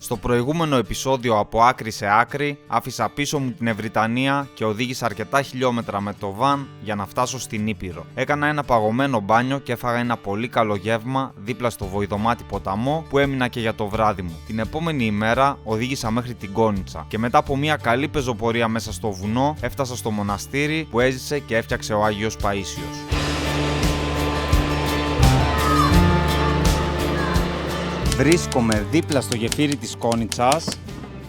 Στο προηγούμενο επεισόδιο από άκρη σε άκρη άφησα πίσω μου την Ευρυτανία και οδήγησα αρκετά χιλιόμετρα με το βαν για να φτάσω στην Ήπειρο. Έκανα ένα παγωμένο μπάνιο και έφαγα ένα πολύ καλό γεύμα δίπλα στο Βοηδομάτι ποταμό που έμεινα και για το βράδυ μου. Την επόμενη ημέρα οδήγησα μέχρι την Κόνιτσα και μετά από μια καλή πεζοπορία μέσα στο βουνό έφτασα στο μοναστήρι που έζησε και έφτιαξε ο Άγιος Παΐσιος. Βρίσκομαι δίπλα στο γεφύρι της Κόνιτσας,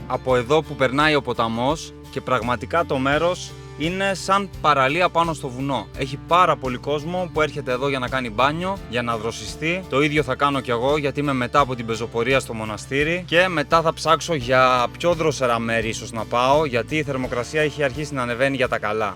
από εδώ που περνάει ο ποταμός και πραγματικά το μέρος είναι σαν παραλία πάνω στο βουνό. Έχει πάρα πολύ κόσμο που έρχεται εδώ για να κάνει μπάνιο, για να δροσιστεί. Το ίδιο θα κάνω κι εγώ γιατί είμαι μετά από την πεζοπορία στο μοναστήρι και μετά θα ψάξω για πιο δροσερά μέρη ίσως να πάω γιατί η θερμοκρασία έχει αρχίσει να ανεβαίνει για τα καλά.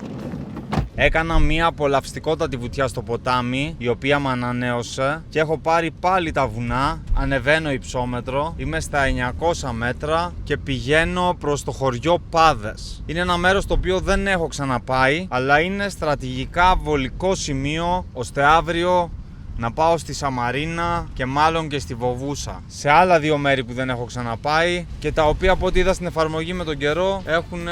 Έκανα μια απολαυστικότατη βουτιά στο ποτάμι, η οποία με ανανέωσε και έχω πάρει πάλι τα βουνά, ανεβαίνω υψόμετρο, είμαι στα 900 μέτρα και πηγαίνω προς το χωριό Πάδες. Είναι ένα μέρος το οποίο δεν έχω ξαναπάει, αλλά είναι στρατηγικά βολικό σημείο, ώστε αύριο να πάω στη Σαμαρίνα και μάλλον και στη Βοβούσα. Σε άλλα δύο μέρη που δεν έχω ξαναπάει και τα οποία από ό,τι είδα στην εφαρμογή με τον καιρό έχουν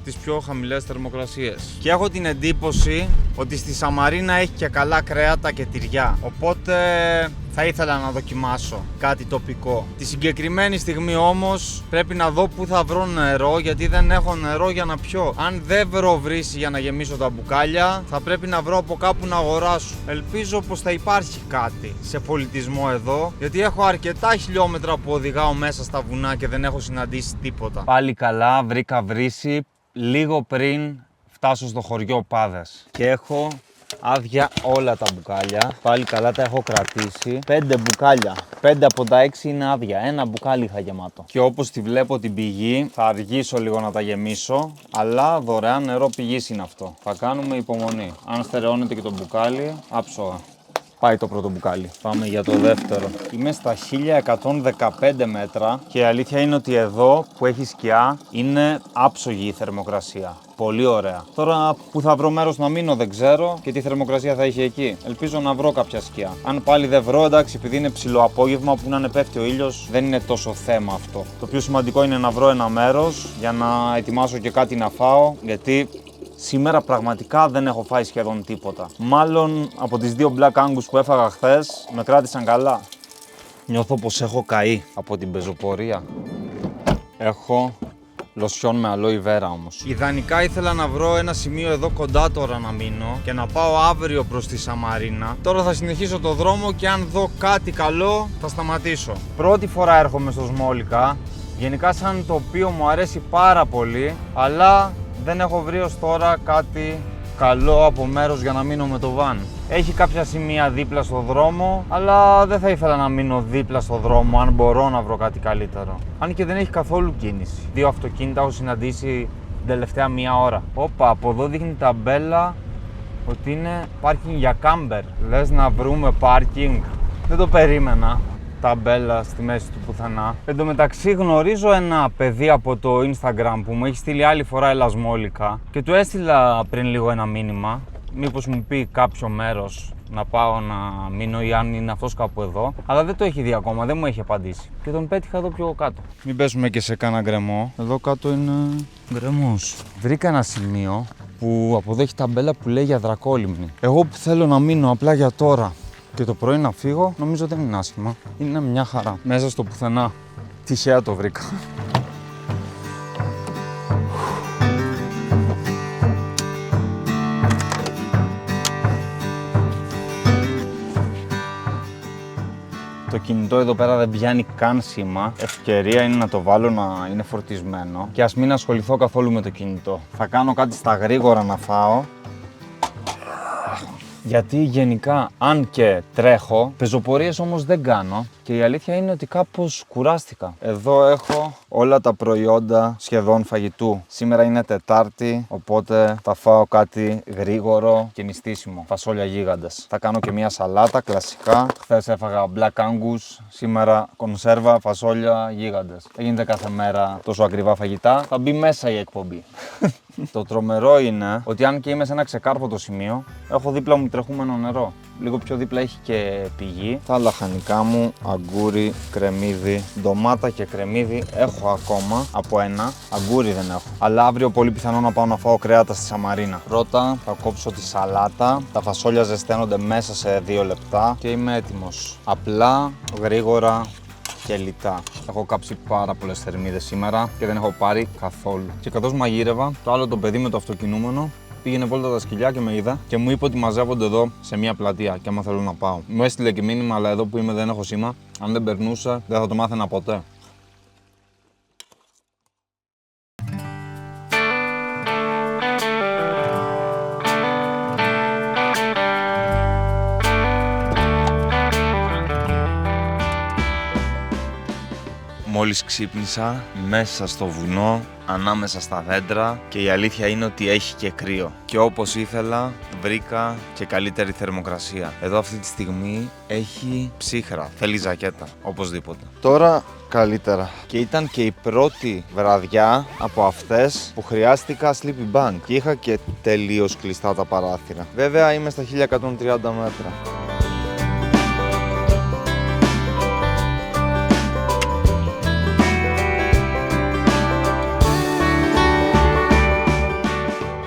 τις πιο χαμηλές θερμοκρασίες. Και έχω την εντύπωση ότι στη Σαμαρίνα έχει και καλά κρέατα και τυριά. Οπότε θα ήθελα να δοκιμάσω κάτι τοπικό. Τη συγκεκριμένη στιγμή όμως πρέπει να δω πού θα βρω νερό γιατί δεν έχω νερό για να πιω. Αν δεν βρω βρύση για να γεμίσω τα μπουκάλια θα πρέπει να βρω από κάπου να αγοράσω. Ελπίζω πως θα υπάρχει κάτι σε πολιτισμό εδώ γιατί έχω αρκετά χιλιόμετρα που οδηγάω μέσα στα βουνά και δεν έχω συναντήσει τίποτα. Πάλι καλά, βρήκα βρύση λίγο πριν φτάσω στο χωριό Πάδες και έχω άδεια όλα τα μπουκάλια. Πάλι καλά τα έχω κρατήσει. 5 μπουκάλια. 5 από τα 6 είναι άδεια. Ένα μπουκάλι είχα γεμάτο. Και όπως τη βλέπω την πηγή, θα αργήσω λίγο να τα γεμίσω. Αλλά δωρεάν νερό πηγής είναι αυτό. Θα κάνουμε υπομονή. Αν στερεώνεται και το μπουκάλι, άψογα. Πάει το πρώτο μπουκάλι. Πάμε για το δεύτερο. Είμαι στα 1115 μέτρα και η αλήθεια είναι ότι εδώ που έχει σκιά είναι άψογη η θερμοκρασία. Πολύ ωραία. Τώρα που θα βρω μέρος να μείνω δεν ξέρω και τι θερμοκρασία θα έχει εκεί. Ελπίζω να βρω κάποια σκιά. Αν πάλι δεν βρω, εντάξει, επειδή είναι ψηλό απόγευμα που να πέφτει ο ήλιος, δεν είναι τόσο θέμα αυτό. Το πιο σημαντικό είναι να βρω ένα μέρος για να ετοιμάσω και κάτι να φάω γιατί σήμερα πραγματικά δεν έχω φάει σχεδόν τίποτα. Μάλλον από τις 2 Black Angus που έφαγα χθες με κράτησαν καλά. Νιώθω πως έχω καεί από την πεζοπορία. Έχω λοσιόν με αλόι βέρα όμως. Ιδανικά ήθελα να βρω ένα σημείο εδώ κοντά τώρα να μείνω και να πάω αύριο προς τη Σαμαρίνα. Τώρα θα συνεχίσω το δρόμο και αν δω κάτι καλό θα σταματήσω. Πρώτη φορά έρχομαι στο Σμόλικα. Γενικά σαν τοπίο μου αρέσει πάρα πολύ, αλλά δεν έχω βρει ως τώρα κάτι καλό από μέρος για να μείνω με το βαν. Έχει κάποια σημεία δίπλα στο δρόμο, αλλά δεν θα ήθελα να μείνω δίπλα στο δρόμο αν μπορώ να βρω κάτι καλύτερο. Αν και δεν έχει καθόλου κίνηση. 2 αυτοκίνητα έχω συναντήσει την τελευταία μία ώρα. Όπα, από εδώ δείχνει ταμπέλα ότι είναι πάρκινγκ για κάμπερ. Λες να βρούμε πάρκινγκ. Δεν το περίμενα. Ταμπέλα στη μέση του πουθενά. Εν τω μεταξύ γνωρίζω ένα παιδί από το Instagram που μου έχει στείλει άλλη φορά Ελασμόλικα και του έστειλα πριν λίγο ένα μήνυμα μήπως μου πει κάποιο μέρος να πάω να μείνω ή αν είναι αυτός κάπου εδώ, αλλά δεν το έχει δει ακόμα, δεν μου έχει απαντήσει και τον πέτυχα εδώ πιο κάτω. Μην πέσουμε και σε κάνα γκρεμό, εδώ κάτω είναι γκρεμός. Βρήκα ένα σημείο που από εδώ έχει ταμπέλα που λέει για Δρακόλυμνη. Εγώ που θέλω να μείνω απλά για τώρα και το πρωί να φύγω, νομίζω δεν είναι άσχημα. Είναι μια χαρά. Μέσα στο πουθενά. Τυχαία το βρήκα. Το κινητό εδώ πέρα δεν πιάνει καν σήμα. Ευκαιρία είναι να το βάλω να είναι φορτισμένο. Και ας μην ασχοληθώ καθόλου με το κινητό. Θα κάνω κάτι στα γρήγορα να φάω. Γιατί γενικά, αν και τρέχω, πεζοπορίες όμως δεν κάνω και η αλήθεια είναι ότι κάπως κουράστηκα. Εδώ έχω όλα τα προϊόντα σχεδόν φαγητού. Σήμερα είναι Τετάρτη, οπότε θα φάω κάτι γρήγορο και νηστίσιμο. Φασόλια γίγαντες. Θα κάνω και μια σαλάτα κλασικά. Χθες έφαγα Black Angus, σήμερα κονσέρβα, φασόλια γίγαντες. Δεν γίνεται κάθε μέρα τόσο ακριβά φαγητά. Θα μπει μέσα η εκπομπή. Το τρομερό είναι ότι αν και είμαι σε ένα ξεκάρποτο σημείο, έχω δίπλα μου τρεχούμενο νερό. Λίγο πιο δίπλα έχει και πηγή. Τα λαχανικά μου, αγκούρι, κρεμμύδι, ντομάτα και κρεμμύδι έχω ακόμα από ένα. Αγκούρι δεν έχω. Αλλά αύριο πολύ πιθανό να πάω να φάω κρέατα στη Σαμαρίνα. Πρώτα θα κόψω τη σαλάτα. Τα φασόλια ζεσταίνονται μέσα σε 2 λεπτά και είμαι έτοιμος. Απλά, γρήγορα και λιτά. Έχω κάψει πάρα πολλές θερμίδες σήμερα και δεν έχω πάρει καθόλου. Και καθώς μαγείρευα, το άλλο το παιδί με το αυτοκινούμενο πήγαινε βόλτα τα σκυλιά και με είδα και μου είπε ότι μαζεύονται εδώ σε μια πλατεία και άμα θέλω να πάω. Μου έστειλε και μήνυμα, αλλά εδώ που είμαι δεν έχω σήμα. Αν δεν περνούσα, δεν θα το μάθαινα ποτέ. Μόλις ξύπνησα μέσα στο βουνό, ανάμεσα στα δέντρα και η αλήθεια είναι ότι έχει και κρύο. Και όπως ήθελα βρήκα και καλύτερη θερμοκρασία. Εδώ αυτή τη στιγμή έχει ψύχρα, θέλει ζακέτα, οπωσδήποτε. Τώρα καλύτερα. Και ήταν και η πρώτη βραδιά από αυτές που χρειάστηκα sleeping bag και είχα και τελείως κλειστά τα παράθυρα. Βέβαια είμαι στα 1130 μέτρα.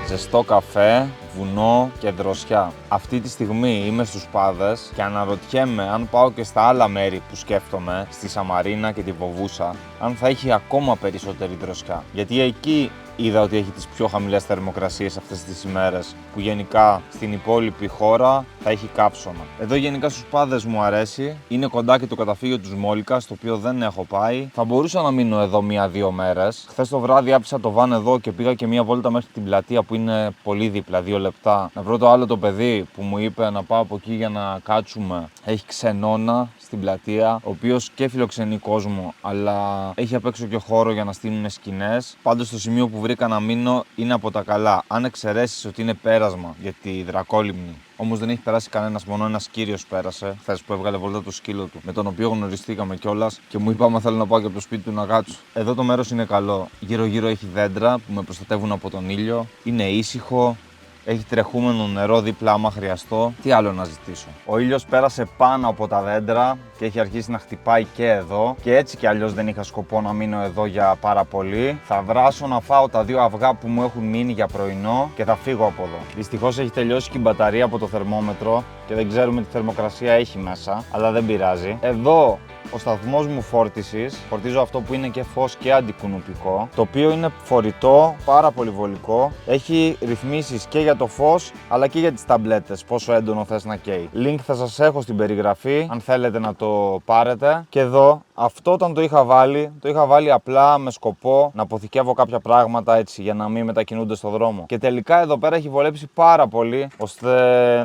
Ζεστό καφέ, βουνό και δροσιά. Αυτή τη στιγμή είμαι στους Πάδες και αναρωτιέμαι αν πάω και στα άλλα μέρη που σκέφτομαι, στη Σαμαρίνα και τη Βοβούσα, αν θα έχει ακόμα περισσότερη δροσιά. Γιατί εκεί είδα ότι έχει τις πιο χαμηλές θερμοκρασίες αυτές τις ημέρες, που γενικά στην υπόλοιπη χώρα θα έχει κάψωνα. Εδώ γενικά στους Πάδες μου αρέσει, είναι κοντά και το καταφύγιο του Σμόλικα, στο οποίο δεν έχω πάει. Θα μπορούσα να μείνω εδώ 1-2 μέρες. Χθες το βράδυ άφησα το βαν εδώ και πήγα και μία βόλτα μέχρι την πλατεία που είναι πολύ δίπλα, 2 λεπτά. Να βρω το άλλο το παιδί που μου είπε να πάω από εκεί για να κάτσουμε. Έχει ξενώνα στην πλατεία, ο οποίος και φιλοξενεί κόσμο, αλλά έχει απ' έξω και χώρο για να στείλουν σκηνές. Πάντως το σημείο που βρήκα να μείνω είναι από τα καλά. Αν εξαιρέσεις ότι είναι πέρασμα για τη Δρακόλυμνη. Όμως δεν έχει περάσει κανένας, μόνο ένας κύριος πέρασε χθες που έβγαλε βόλτα το σκύλο του, με τον οποίο γνωριστήκαμε κιόλας και μου είπε άμα θέλω να πάω και από το σπίτι του να κάτσω. Εδώ το μέρος είναι καλό. Γύρω-γύρω έχει δέντρα που με προστατεύουν από τον ήλιο. Είναι ήσυχο. Έχει τρεχούμενο νερό δίπλα άμα χρειαστώ. Τι άλλο να ζητήσω. Ο ήλιος πέρασε πάνω από τα δέντρα και έχει αρχίσει να χτυπάει και εδώ. Και έτσι κι αλλιώς δεν είχα σκοπό να μείνω εδώ για πάρα πολύ. Θα βράσω να φάω τα 2 αυγά που μου έχουν μείνει για πρωινό και θα φύγω από εδώ. Δυστυχώς έχει τελειώσει και η μπαταρία από το θερμόμετρο και δεν ξέρουμε τι θερμοκρασία έχει μέσα, αλλά δεν πειράζει. Εδώ ο σταθμός μου φόρτισης, φορτίζω αυτό που είναι και φως και αντικουνουπικό, το οποίο είναι φορητό, πάρα πολύ βολικό. Έχει ρυθμίσεις και για το φως αλλά και για τις ταμπλέτες, πόσο έντονο θες να καίει. Link θα σας έχω στην περιγραφή, αν θέλετε να το πάρετε. Και εδώ, αυτό όταν το είχα βάλει απλά με σκοπό να αποθηκεύω κάποια πράγματα έτσι, για να μην μετακινούνται στο δρόμο. Και τελικά εδώ πέρα έχει βολέψει πάρα πολύ, ώστε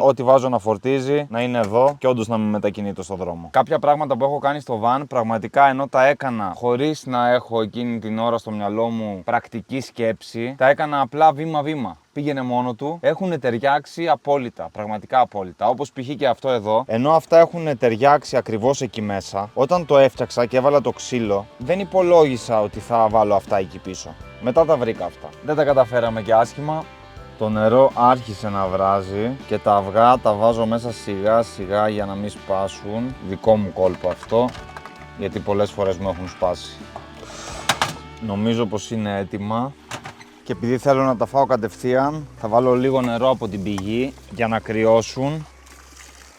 ό,τι βάζω να φορτίζει να είναι εδώ και όντως να μην μετακινείται στο δρόμο. Κάποια πράγματα που έχω κάνει στο van, πραγματικά ενώ τα έκανα χωρίς να έχω εκείνη την ώρα στο μυαλό μου πρακτική σκέψη, τα έκανα απλά βήμα-βήμα. Πήγαινε μόνο του, έχουν ταιριάξει απόλυτα, πραγματικά απόλυτα. Όπως π.χ. και αυτό εδώ, ενώ αυτά έχουν ταιριάξει ακριβώς εκεί μέσα, όταν το έφτιαξα και έβαλα το ξύλο, δεν υπολόγισα ότι θα βάλω αυτά εκεί πίσω. Μετά τα βρήκα αυτά. Δεν τα καταφέραμε και άσχημα. Το νερό άρχισε να βράζει και τα αυγά τα βάζω μέσα σιγά σιγά για να μην σπάσουν. Δικό μου κόλπο αυτό, γιατί πολλές φορές μου έχουν σπάσει. Νομίζω πως είναι έτοιμα. Και επειδή θέλω να τα φάω κατευθείαν, θα βάλω λίγο νερό από την πηγή για να κρυώσουν.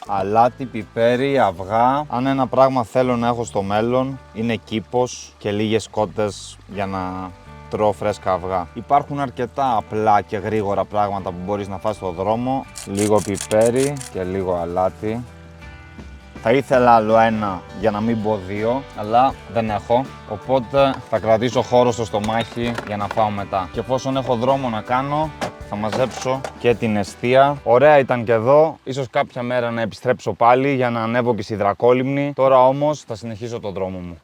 Αλάτι, πιπέρι, αυγά. Αν ένα πράγμα θέλω να έχω στο μέλλον, είναι κήπος και λίγες κότες για να τρώω φρέσκα αυγά. Υπάρχουν αρκετά απλά και γρήγορα πράγματα που μπορείς να φας στο δρόμο. Λίγο πιπέρι και λίγο αλάτι. Θα ήθελα άλλο ένα για να μην πω 2, αλλά δεν έχω. Οπότε θα κρατήσω χώρο στο στομάχι για να φάω μετά. Και εφόσον έχω δρόμο να κάνω, θα μαζέψω και την εστία. Ωραία ήταν και εδώ. Ίσως κάποια μέρα να επιστρέψω πάλι για να ανέβω και στη Δρακόλυμνη. Τώρα όμως θα συνεχίσω τον δρόμο μου.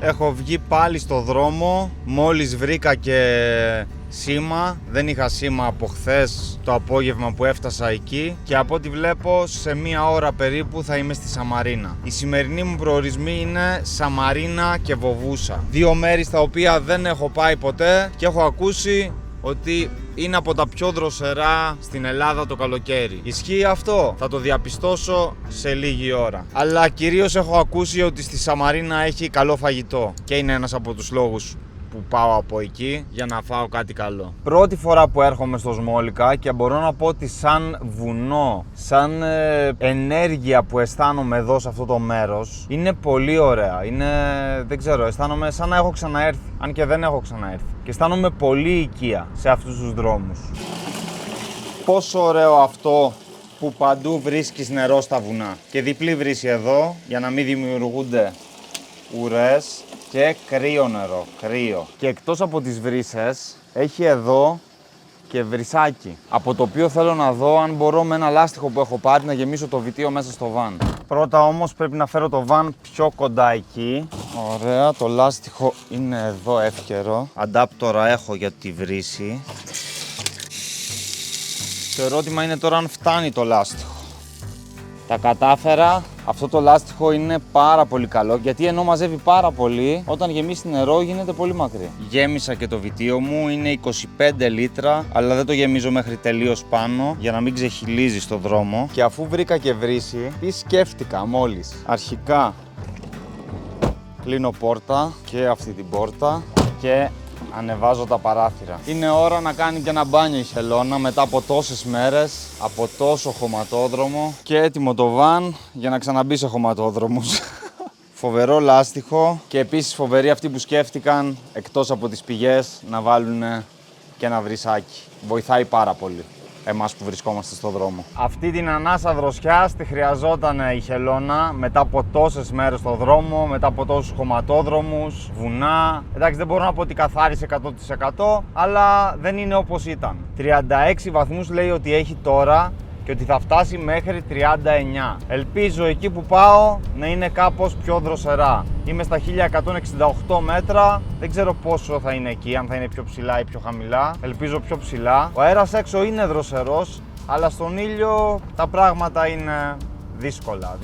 Έχω βγει πάλι στο δρόμο. Μόλις βρήκα και σήμα, δεν είχα σήμα από χθες το απόγευμα που έφτασα εκεί και από ό,τι βλέπω σε μία ώρα περίπου θα είμαι στη Σαμαρίνα. Οι σημερινοί μου προορισμοί είναι Σαμαρίνα και Βοβούσα. Δύο μέρη στα οποία δεν έχω πάει ποτέ και έχω ακούσει ότι είναι από τα πιο δροσερά στην Ελλάδα το καλοκαίρι. Ισχύει αυτό? Θα το διαπιστώσω σε λίγη ώρα. Αλλά κυρίως έχω ακούσει ότι στη Σαμαρίνα έχει καλό φαγητό και είναι ένας από τους λόγους που πάω από εκεί για να φάω κάτι καλό. Πρώτη φορά που έρχομαι στο Σμόλικα και μπορώ να πω ότι σαν βουνό, σαν ενέργεια που αισθάνομαι εδώ σε αυτό το μέρος είναι πολύ ωραία. Είναι, δεν ξέρω, αισθάνομαι σαν να έχω ξαναέρθει, αν και δεν έχω ξαναέρθει. Και αισθάνομαι πολύ οικία σε αυτούς τους δρόμους. Πόσο ωραίο αυτό που παντού βρίσκεις νερό στα βουνά. Και διπλή βρύση εδώ για να μην δημιουργούνται ουρές. Και κρύο νερό, κρύο. Και εκτός από τις βρύσες, έχει εδώ και βρυσάκι. Από το οποίο θέλω να δω αν μπορώ με ένα λάστιχο που έχω πάρει να γεμίσω το βιτίο μέσα στο βαν. Πρώτα όμως πρέπει να φέρω το βαν πιο κοντά εκεί. Ωραία, το λάστιχο είναι εδώ εύκαιρο. Αντάπτορα έχω για τη βρύση. Το ερώτημα είναι τώρα αν φτάνει το λάστιχο. Τα κατάφερα. Αυτό το λάστιχο είναι πάρα πολύ καλό γιατί ενώ μαζεύει πάρα πολύ, όταν γεμίσει νερό γίνεται πολύ μακρύ. Γέμισα και το βιτίο μου, είναι 25 λίτρα, αλλά δεν το γεμίζω μέχρι τελείως πάνω για να μην ξεχυλίζει στο δρόμο. Και αφού βρήκα και βρύση, τι σκέφτηκα μόλις. Αρχικά κλείνω πόρτα και αυτή την πόρτα και ανεβάζω τα παράθυρα. Είναι ώρα να κάνει και ένα μπάνιο η Χελώνα μετά από τόσες μέρες, από τόσο χωματόδρομο και έτοιμο το βαν για να ξαναμπεί σε χωματόδρομους. Φοβερό λάστιχο και επίσης φοβεροί αυτοί που σκέφτηκαν εκτός από τις πηγές να βάλουν και ένα βρυσάκι. Βοηθάει πάρα πολύ εμάς που βρισκόμαστε στον δρόμο. Αυτή την ανάσα δροσιάς τη χρειαζόταν η Χελώνα μετά από τόσες μέρες στον δρόμο, μετά από τόσους χωματόδρομους, βουνά. Εντάξει, δεν μπορώ να πω ότι καθάρισε 100%, αλλά δεν είναι όπως ήταν. 36 βαθμούς λέει ότι έχει τώρα και ότι θα φτάσει μέχρι 39. Ελπίζω εκεί που πάω να είναι κάπως πιο δροσερά. Είμαι στα 1168 μέτρα, δεν ξέρω πόσο θα είναι εκεί, αν θα είναι πιο ψηλά ή πιο χαμηλά. Ελπίζω πιο ψηλά. Ο αέρας έξω είναι δροσερός, αλλά στον ήλιο τα πράγματα είναι δύσκολα.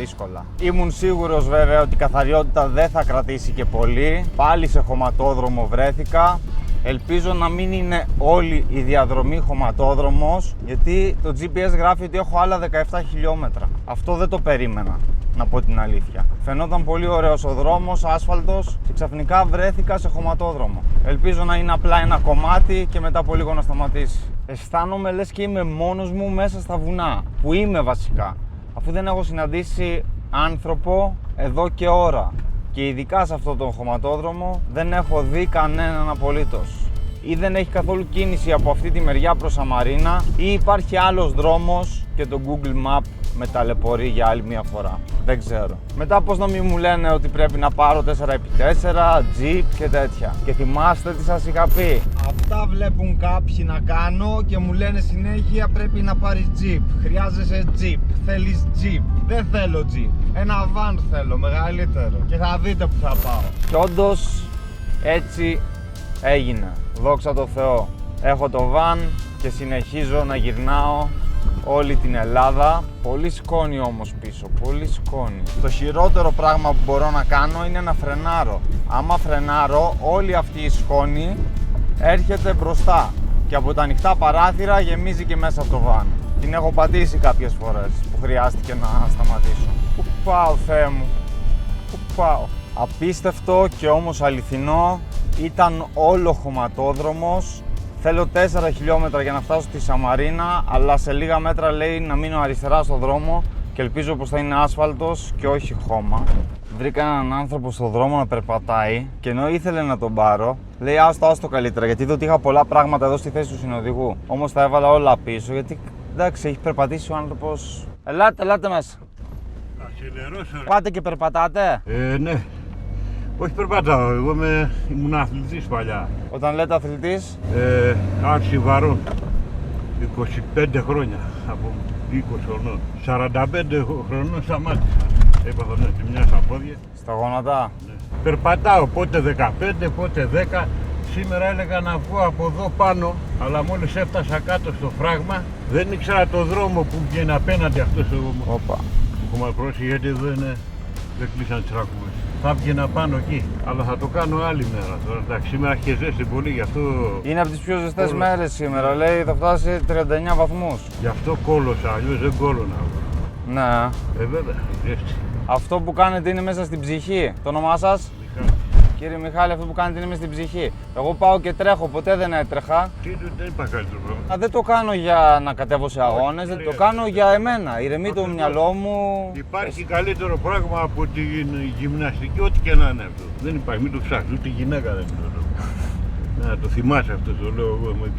Ήμουν σίγουρος βέβαια ότι η καθαριότητα δεν θα κρατήσει και πολύ. Πάλι σε χωματόδρομο βρέθηκα. Ελπίζω να μην είναι όλη η διαδρομή χωματόδρομος, γιατί το GPS γράφει ότι έχω άλλα 17 χιλιόμετρα. Αυτό δεν το περίμενα, να πω την αλήθεια. Φαινόταν πολύ ωραίος ο δρόμος, άσφαλτος και ξαφνικά βρέθηκα σε χωματόδρομο. Ελπίζω να είναι απλά ένα κομμάτι και μετά από λίγο να σταματήσει. Αισθάνομαι λες και είμαι μόνος μου μέσα στα βουνά, που είμαι βασικά, αφού δεν έχω συναντήσει άνθρωπο εδώ και ώρα. Και ειδικά σε αυτόν τον χωματόδρομο δεν έχω δει κανέναν απολύτως. Ή δεν έχει καθόλου κίνηση από αυτή τη μεριά προς Σαμαρίνα ή υπάρχει άλλος δρόμος και το Google Map με ταλαιπωρεί για άλλη μια φορά. Δεν ξέρω. Μετά πώς να μην μου λένε ότι πρέπει να πάρω 4x4, Jeep και τέτοια. Και θυμάστε τι σας είχα πει. Αυτά βλέπουν κάποιοι να κάνω και μου λένε συνέχεια πρέπει να πάρεις Jeep. Χρειάζεσαι Jeep. Θέλεις Jeep. Δεν θέλω Jeep. Ένα van θέλω, μεγαλύτερο. Και θα δείτε που θα πάω. Και όντως έτσι έγινε. Δόξα τω Θεώ. Έχω το van και συνεχίζω να γυρνάω όλη την Ελλάδα. Πολύ σκόνη όμως πίσω, πολύ σκόνη. Το χειρότερο πράγμα που μπορώ να κάνω είναι να φρενάρω. Άμα φρενάρω, όλη αυτή η σκόνη έρχεται μπροστά και από τα ανοιχτά παράθυρα γεμίζει και μέσα το βαν. Την έχω πατήσει κάποιες φορές που χρειάστηκε να σταματήσω. Πού πάω, Θεέ μου, πού πάω. Απίστευτο και όμως αληθινό, ήταν όλο χωματόδρομος. Θέλω 4 χιλιόμετρα για να φτάσω στη Σαμαρίνα, αλλά σε λίγα μέτρα λέει να μείνω αριστερά στο δρόμο και ελπίζω πως θα είναι άσφαλτος και όχι χώμα. Βρήκα έναν άνθρωπο στο δρόμο να περπατάει και ενώ ήθελε να τον πάρω, λέει άστο καλύτερα, γιατί είδε ότι είχα πολλά πράγματα εδώ στη θέση του συνοδηγού. Όμως τα έβαλα όλα πίσω, γιατί εντάξει, έχει περπατήσει ο άνθρωπος. Ελάτε μέσα. Πάτε και περπατάτε? Ναι. Όχι περπατάω, εγώ ήμουν αθλητής παλιά. Όταν λέτε αθλητής? Άρχισε βαρών. 25 χρόνια, από 20 χρονών. 45 χρονών σταμάτησα. Έπαθα μια στα πόδια. Στα γόνατα? Ναι. Περπατάω, πότε 15, πότε 10. Σήμερα έλεγα να βγω από εδώ πάνω, αλλά μόλις έφτασα κάτω στο φράγμα, δεν ήξερα το δρόμο που βγαίνει απέναντι αυτός ο... Όπα. Έχουμε πρόσεχε γιατί εδώ δεν κλείσαν τις ράκουβες. Θα βγαίνα πάνω εκεί, αλλά θα το κάνω άλλη μέρα. Τώρα εντάξει, σήμερα έχει ζέστη πολύ, γι' αυτό... Είναι από τις πιο ζεστές μέρες σήμερα, λέει θα φτάσει 39 βαθμούς. Γι' αυτό κόλωσα, αλλιώς δεν κόλωνα. Ναι. Βέβαια, ζέστη. Αυτό που κάνετε είναι μέσα στην ψυχή. Το όνομά σας? Μιχάλη. Κύριε Μιχάλη, αυτό που κάνετε είναι μέσα στην ψυχή. Εγώ πάω και τρέχω, ποτέ δεν έτρεχα. Δεν είπα καλύτερο πράγμα. Δεν το κάνω για να κατέβω σε αγώνες, δεν το κάνω για εμένα. Ηρεμεί το μυαλό μου. Υπάρχει καλύτερο πράγμα από τη γυμναστική, ό,τι και να είναι αυτό. Δεν υπάρχει, μην το ψάχνεις, ούτε γυναίκα δεν είναι το. Να το θυμάσαι αυτό, το λέω εγώ, είμαι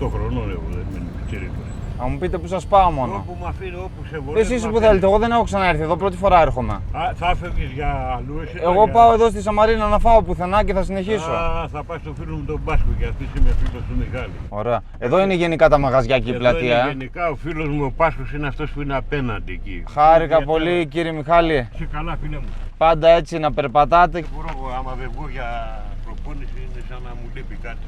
68 χρονών εγώ, δεν είμαι πιτσιρίκος. Να μου πείτε που σας πάω μόνο. Όπου με αφήνει, όπου σε βολεύει. Εσείς που θέλετε, εγώ δεν έχω ξαναέρθει εδώ, πρώτη φορά έρχομαι. Θα φεύγεις για αλλού εσύ? Εγώ πάω εδώ στη Σαμαρίνα να φάω πουθενά και θα συνεχίσω. Θα πας στο φίλο μου τον Πάσκο, γιατί είμαι φίλος του Μιχάλη. Ωραία. Εδώ είναι γενικά τα μαγαζιά και η πλατεία. Γενικά ο φίλος μου ο Πάσκος είναι αυτός που είναι απέναντι εκεί. Χάρηκα πολύ κύριε Μιχάλη. Σε καλά φίλε μου. Πάντα έτσι να περπατάτε. Μπορώ, άμα δεν βγω για προπόνηση είναι σαν να μου λείπει κάτι.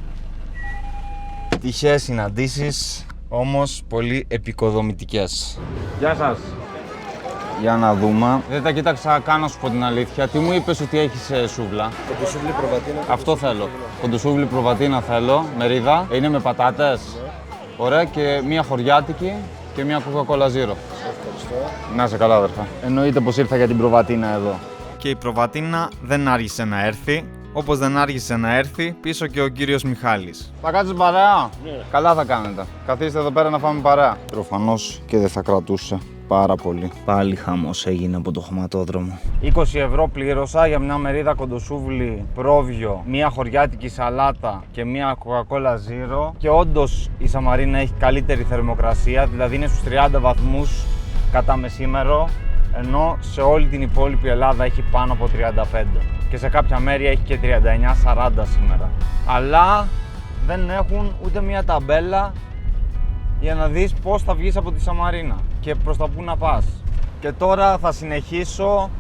Τυχαίες συναντήσεις, όμως πολύ επικοδομητικές. Γεια σας. Για να δούμε. Δεν τα κοίταξα καν να σου πω την αλήθεια. Τι μου είπες ότι έχεις σούβλα? Κοντοσούβλι προβατίνα. Αυτό θέλω. Κοντοσούβλι προβατίνα θέλω. Μερίδα. Είναι με πατάτες. Ωραία, και μία χωριάτικη και μία κοκακόλα ζύρο. Ευχαριστώ. Να είσαι καλά, αδερφέ. Εννοείται πως ήρθα για την προβατίνα εδώ. Και η προβατίνα δεν άργησε να έρθει. Όπως δεν άργησε να έρθει πίσω και ο κύριος Μιχάλης. Θα κάτσεις παρέα? Ναι. Καλά θα κάνετε. Καθίστε εδώ πέρα να φάμε παρέα. Προφανώς και δεν θα κρατούσε πάρα πολύ. Πάλι χαμός έγινε από το χωματόδρομο. 20 ευρώ πλήρωσα για μια μερίδα κοντοσούβλι πρόβιο, μια χωριάτικη σαλάτα και μια κοκακόλα ζύρο. Και όντως η Σαμαρίνα έχει καλύτερη θερμοκρασία, δηλαδή είναι στους 30 βαθμούς κατά μεσήμερο, ενώ σε όλη την υπόλοιπη Ελλάδα έχει πάνω από 35 και σε κάποια μέρη έχει και 39-40 σήμερα. Αλλά δεν έχουν ούτε μια ταμπέλα για να δεις πώς θα βγεις από τη Σαμαρίνα και προς τα πού να πας. Και τώρα θα συνεχίσω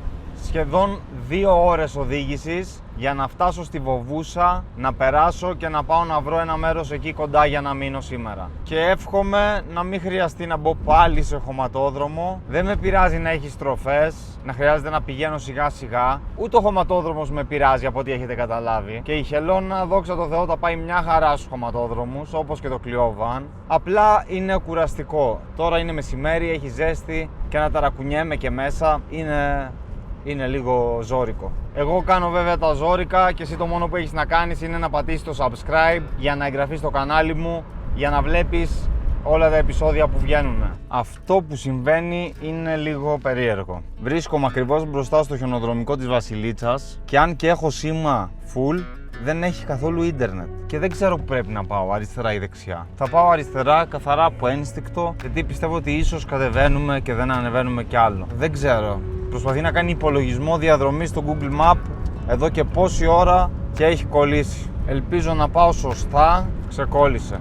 σχεδόν 2 ώρες οδήγησης για να φτάσω στη Βοβούσα, να περάσω και να πάω να βρω ένα μέρος εκεί κοντά για να μείνω σήμερα. Και εύχομαι να μην χρειαστεί να μπω πάλι σε χωματόδρομο. Δεν με πειράζει να έχει στροφές, να χρειάζεται να πηγαίνω σιγά σιγά. Ούτε ο χωματόδρομος με πειράζει από ό,τι έχετε καταλάβει. Και η Χελώνα, δόξα τω Θεώ, τα πάει μια χαρά στους χωματόδρομους, όπως και το Κλειόβαν. Απλά είναι κουραστικό. Τώρα είναι μεσημέρι, έχει ζέστη και να ταρακουνιέμαι και μέσα είναι λίγο ζώρικο. Εγώ κάνω βέβαια τα ζώρικα και εσύ το μόνο που έχεις να κάνεις είναι να πατήσεις το subscribe για να εγγραφείς στο κανάλι μου, για να βλέπεις όλα τα επεισόδια που βγαίνουν. Αυτό που συμβαίνει είναι λίγο περίεργο. Βρίσκομαι ακριβώς μπροστά στο χιονοδρομικό της Βασιλίτσας και αν και έχω σήμα full, δεν έχει καθόλου ίντερνετ και δεν ξέρω που πρέπει να πάω, αριστερά ή δεξιά. Θα πάω αριστερά καθαρά από ένστικτο, γιατί πιστεύω ότι ίσως κατεβαίνουμε και δεν ανεβαίνουμε κι άλλο. Δεν ξέρω. Προσπαθεί να κάνει υπολογισμό διαδρομής στο Google Map εδώ και πόση ώρα και έχει κολλήσει. Ελπίζω να πάω σωστά. Ξεκόλλησε.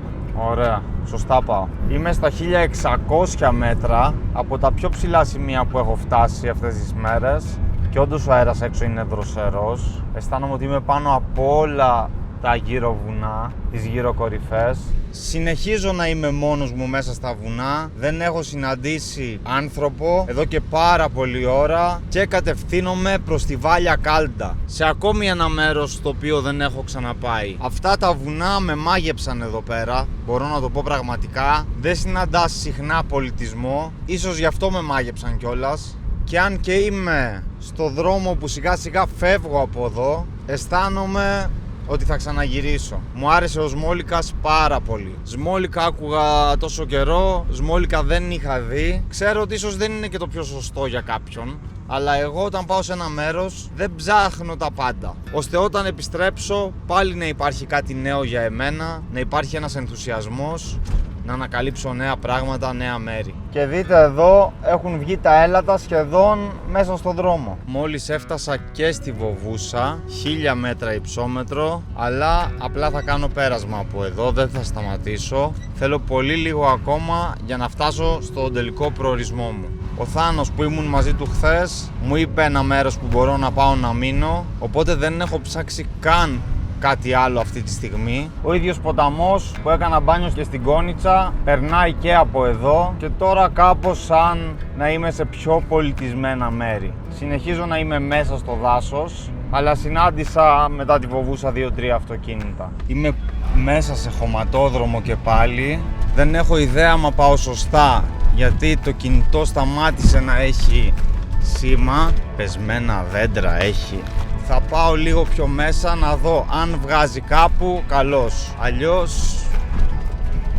Ωραία. Σωστά πάω. Είμαι στα 1600 μέτρα από τα πιο ψηλά σημεία που έχω φτάσει αυτές τις μέρες και όντως ο αέρας έξω είναι δροσερός. Αισθάνομαι ότι είμαι πάνω από όλα τα γύρω βουνά, τις γύρω κορυφές. Συνεχίζω να είμαι μόνος μου μέσα στα βουνά. Δεν έχω συναντήσει άνθρωπο εδώ και πάρα πολλή ώρα και κατευθύνομαι προς τη Βάλια Κάλντα, σε ακόμη ένα μέρος στο οποίο δεν έχω ξαναπάει. Αυτά τα βουνά με μάγεψαν εδώ πέρα, μπορώ να το πω πραγματικά. Δεν συναντάς συχνά πολιτισμό, ίσως γι' αυτό με μάγεψαν κιόλας. Και αν και είμαι στο δρόμο που σιγά σιγά φεύγω από εδώ, αισθάνομαι ότι θα ξαναγυρίσω. Μου άρεσε ο Σμόλικας πάρα πολύ. Σμόλικα άκουγα τόσο καιρό, Σμόλικα δεν είχα δει. Ξέρω ότι ίσως δεν είναι και το πιο σωστό για κάποιον, αλλά εγώ όταν πάω σε ένα μέρος δεν ψάχνω τα πάντα, ώστε όταν επιστρέψω πάλι να υπάρχει κάτι νέο για εμένα, να υπάρχει ένας ενθουσιασμός, να ανακαλύψω νέα πράγματα, νέα μέρη. Και δείτε εδώ έχουν βγει τα έλατα σχεδόν μέσα στο δρόμο. Μόλις έφτασα και στη Βοβούσα, 1000 μέτρα υψόμετρο, αλλά απλά θα κάνω πέρασμα από εδώ, δεν θα σταματήσω. Θέλω πολύ λίγο ακόμα για να φτάσω στο τελικό προορισμό μου. Ο Θάνος που ήμουν μαζί του χθες μου είπε ένα μέρος που μπορώ να πάω να μείνω, οπότε δεν έχω ψάξει καν κάτι άλλο αυτή τη στιγμή. Ο ίδιος ποταμός που έκανα μπάνιο και στην Κόνιτσα περνάει και από εδώ και τώρα κάπως σαν να είμαι σε πιο πολιτισμένα μέρη. Συνεχίζω να είμαι μέσα στο δάσος, αλλά συνάντησα μετά τη Βοβούσα 2-3 αυτοκίνητα. Είμαι μέσα σε χωματόδρομο και πάλι. Δεν έχω ιδέα άμα πάω σωστά, γιατί το κινητό σταμάτησε να έχει σήμα. Πεσμένα δέντρα έχει. Θα πάω λίγο πιο μέσα να δω αν βγάζει κάπου, καλώς. Αλλιώς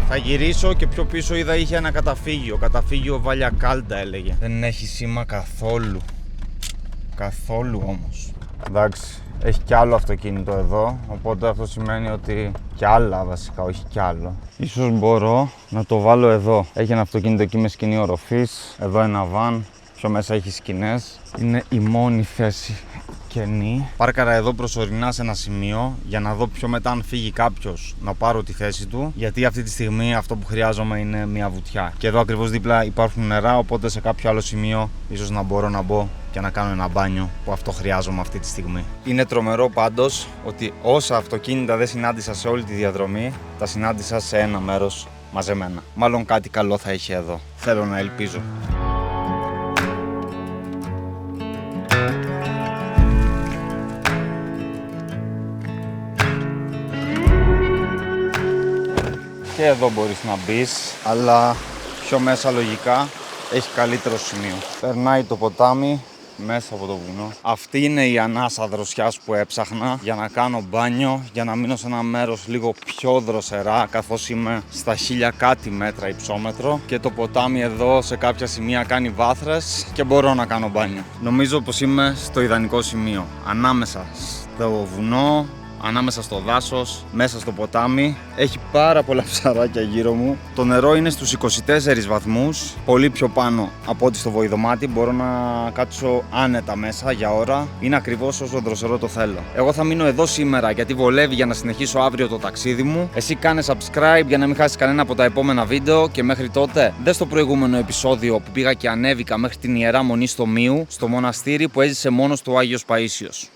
θα γυρίσω και πιο πίσω είδα είχε ένα καταφύγιο. Καταφύγιο Βάλια Κάλτα έλεγε. Δεν έχει σήμα καθόλου. Καθόλου όμως. Εντάξει, έχει κι άλλο αυτοκίνητο εδώ, οπότε αυτό σημαίνει ότι κι άλλα βασικά, όχι κι άλλο. Ίσως μπορώ να το βάλω εδώ. Έχει ένα αυτοκίνητο εκεί με σκηνή οροφής, εδώ ένα βαν, πιο μέσα έχει σκηνές. Είναι η μόνη θέση κενή. Πάρκαρα εδώ προσωρινά σε ένα σημείο για να δω πιο μετά αν φύγει κάποιος να πάρω τη θέση του, γιατί αυτή τη στιγμή αυτό που χρειάζομαι είναι μια βουτιά. Και εδώ ακριβώς δίπλα υπάρχουν νερά, οπότε σε κάποιο άλλο σημείο ίσως να μπορώ να μπω και να κάνω ένα μπάνιο, που αυτό χρειάζομαι αυτή τη στιγμή. Είναι τρομερό πάντως ότι όσα αυτοκίνητα δεν συνάντησα σε όλη τη διαδρομή, τα συνάντησα σε ένα μέρος μαζεμένα. Μάλλον κάτι καλό θα είχε εδώ. Θέλω να ελπίζω. Και εδώ μπορείς να μπεις, αλλά πιο μέσα λογικά έχει καλύτερο σημείο. Περνάει το ποτάμι μέσα από το βουνό. Αυτή είναι η ανάσα δροσιάς που έψαχνα για να κάνω μπάνιο, για να μείνω σε ένα μέρος λίγο πιο δροσερά, καθώς είμαι στα 1000 κάτι μέτρα υψόμετρο και το ποτάμι εδώ σε κάποια σημεία κάνει βάθρες και μπορώ να κάνω μπάνιο. Νομίζω πως είμαι στο ιδανικό σημείο, ανάμεσα στο βουνό, ανάμεσα στο δάσος, μέσα στο ποτάμι. Έχει πάρα πολλά ψαράκια γύρω μου. Το νερό είναι στους 24 βαθμούς, πολύ πιο πάνω από ό,τι στο βοηδομάτι. Μπορώ να κάτσω άνετα μέσα για ώρα. Είναι ακριβώς όσο δροσερό το θέλω. Εγώ θα μείνω εδώ σήμερα γιατί βολεύει για να συνεχίσω αύριο το ταξίδι μου. Εσύ κάνε subscribe για να μην χάσεις κανένα από τα επόμενα βίντεο και μέχρι τότε δες το προηγούμενο επεισόδιο που πήγα και ανέβηκα μέχρι την Ιερά Μονή στο Μίου, στο μοναστήρι που έζησε μόνος του ο Άγιος Παΐσιος.